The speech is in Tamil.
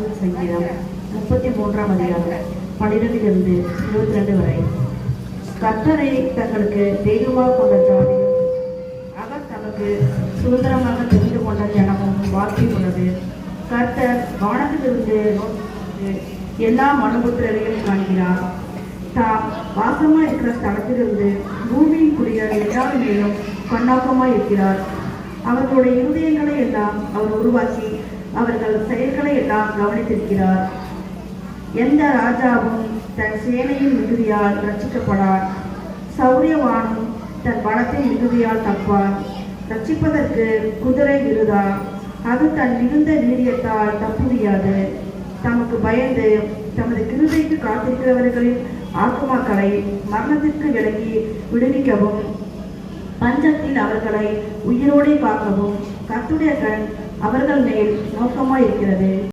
தாவீதின் சங்கீதம் 33ஆம் அதிகாரம் 12 22 வரை. கர்த்தரை தங்களுக்கு தெய்வமாக கொண்ட ஜாதியும் அவர் தமக்கு சுதந்திரமாக தெரிந்து கொண்ட ஜனமும் பாக்கியம் உள்ளது. கர்த்தர் வானத்திலிருந்து நோக்கி எல்லா மனுபுத்திரரையும் காண்கிறார். தாம் வாசமாய் இருக்கிற ஸ்தலத்திலிருந்து பூமியின் குடிகள் எல்லார் மேலும் கண்ணோக்கமாய் இருக்கிறார். அவர்களுடைய இருதயங்களை எல்லாம் அவர் உருவாக்கி அவர்கள் செயல்களை எல்லாம் கவனித்திருக்கிறார். எந்த ராஜாவும் தன் சேனையின் மிகுதியால் ரட்சிக்கப்படார். சௌரியவானும் தன் பலத்தின் மிகுதியால் தப்பான். ரட்சிப்பதற்கு குதிரை விருதா, அது தன் மிகுந்த வீரியத்தால் தப்புவியாது. தமக்கு பயந்து தமது கிருபைக்கு காத்திருக்கிறவர்களின் ஆத்துமாக்களை மரணத்திற்கு விலகி விடுவிக்கவும் பஞ்சத்தில் அவர்களை உயிரோடே காக்கவும் கர்த்தருடைய கண் அவர்கள் மேல் நோக்கமாயிருக்கிறது.